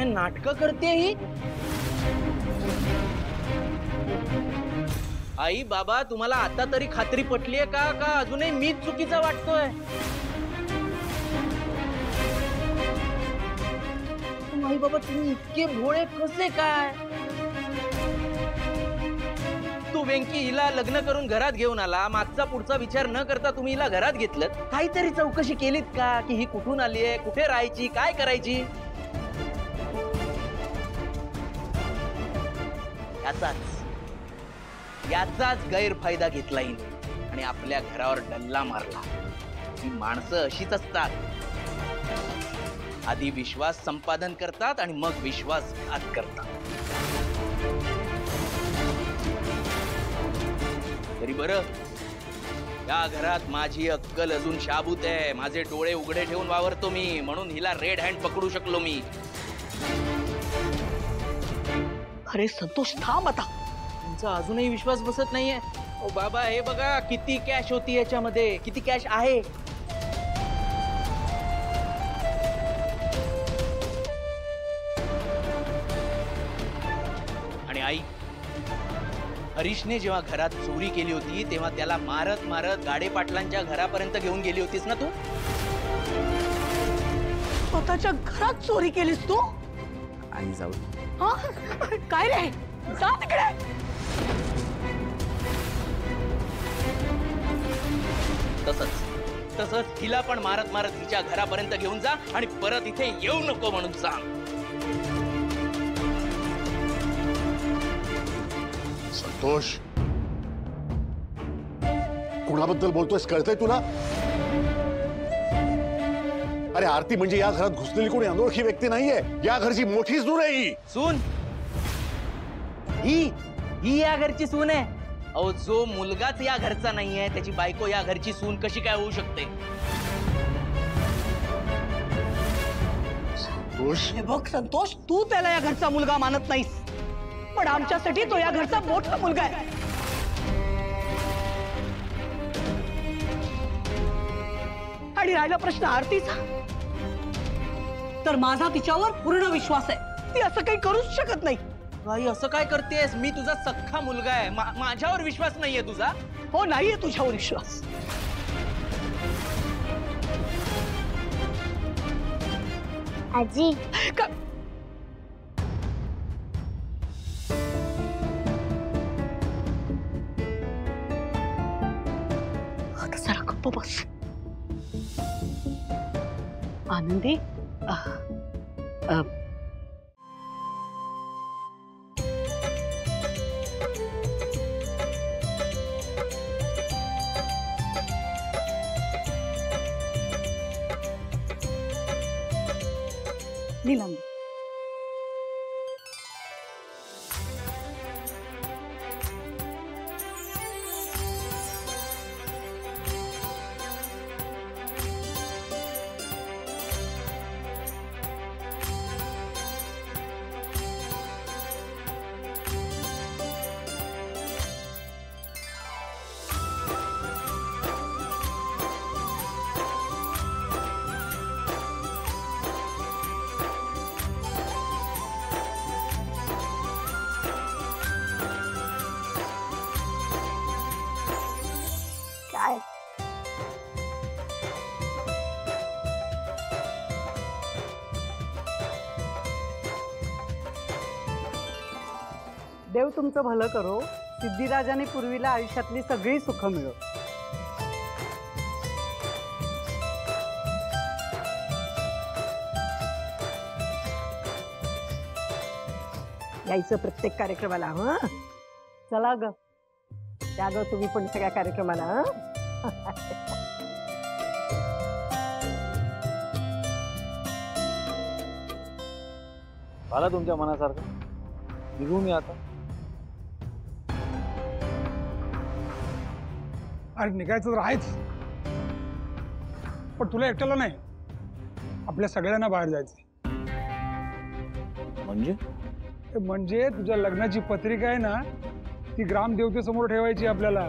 नाटकं करते ही? आई बाबा, तुम्हाला आता तरी खात्री पटलीये का का अजूनही मीच चुकीचा वाटतोय? आई बाबा, तुम्ही इतके भोळे कसे काय? तू वेंकी हिला लग्न करून घरात घेऊन आला, मागचा पुढचा विचार न करता तुम्ही हिला घरात घेतलं. काहीतरी चौकशी केलीत का की ही कुठून आली आहे, कुठे राहायची, काय करायची? याचाच गैरफायदा घेतला हिने आणि आपल्या घरावर डल्ला मारला. ही माणसं अशीच असतात, आधी विश्वास संपादन करतात आणि मग विश्वासघात करतात. तरी बरं, या घरात माझी अक्कल अजून शाबूत आहे. माझे डोळे उघडे ठेवून वावरतो मी, म्हणून हिला रेड हँड पकडू शकलो मी. अरे संतोष, थांब आता. तुमचा अजूनही विश्वास बसत नाहीये? ओ बाबा, हे बघा किती कॅश होती याच्यामध्ये, किती कॅश आहे. आणि आई, हरीशने जेव्हा घरात चोरी केली होती तेव्हा त्याला मारत मारत गाडे पाटलांच्या घरापर्यंत घेऊन गेली होतीस ना तू? स्वतःच्या घरात चोरी केलीस तू? आई जाऊ. हा? काय रे, जा तिकडे. तसंच हिला पण मारत मारत हिच्या घरापर्यंत घेऊन जा आणि परत इथे येऊ नको म्हणून सांग. संतोष, कोणाबद्दल बोलतोयस कळतंय तुला? अरे आरती म्हणजे या घरात घुसलेली कोणी अनोळखी व्यक्ती नाहीये. या घरची मोठी सून आहे ही. सून? ही या घरची सून आहे? अहो, जो मुलगाच या घरचा नाहीये त्याची बायको या घरची सून कशी काय होऊ शकते? संतोष, हे बघ संतोष, तू त्याला या घरचा मुलगा मानत नाहीस, पण आमच्यासाठी तो या घरचा मोठा मुलगा आहे. आणि राहिला प्रश्न आरतीचा, तर माझा तिच्यावर पूर्ण विश्वास आहे. ती असं काही करूच शकत नाही. आई, असं काय करतेस? मी तुझा सख्खा मुलगा आहे. माझ्यावर विश्वास नाहीये तुझा? हो, नाहीये तुझ्यावर विश्वास. आजी, आता जरा गप्प बस. आनंदी, नीलम, काय देव तुमचं भलं करो. सिद्धिराजाने पूर्वीला आयुष्यातली सगळी सुख मिळो. यायचं प्रत्येक कार्यक्रमाला. हा, चला ग, त्या ग तुम्ही पण सगळ्या कार्यक्रमाला. झालं तुमच्या मनासारखं, निघू मी आता. अरे निघायचं तर आहेच, पण तुला एकट्याला नाही, आपल्या सगळ्यांना बाहेर जायचं. म्हणजे म्हणजे तुझ्या लग्नाची पत्रिका आहे ना, ती ग्रामदेवतेसमोर ठेवायची आपल्याला.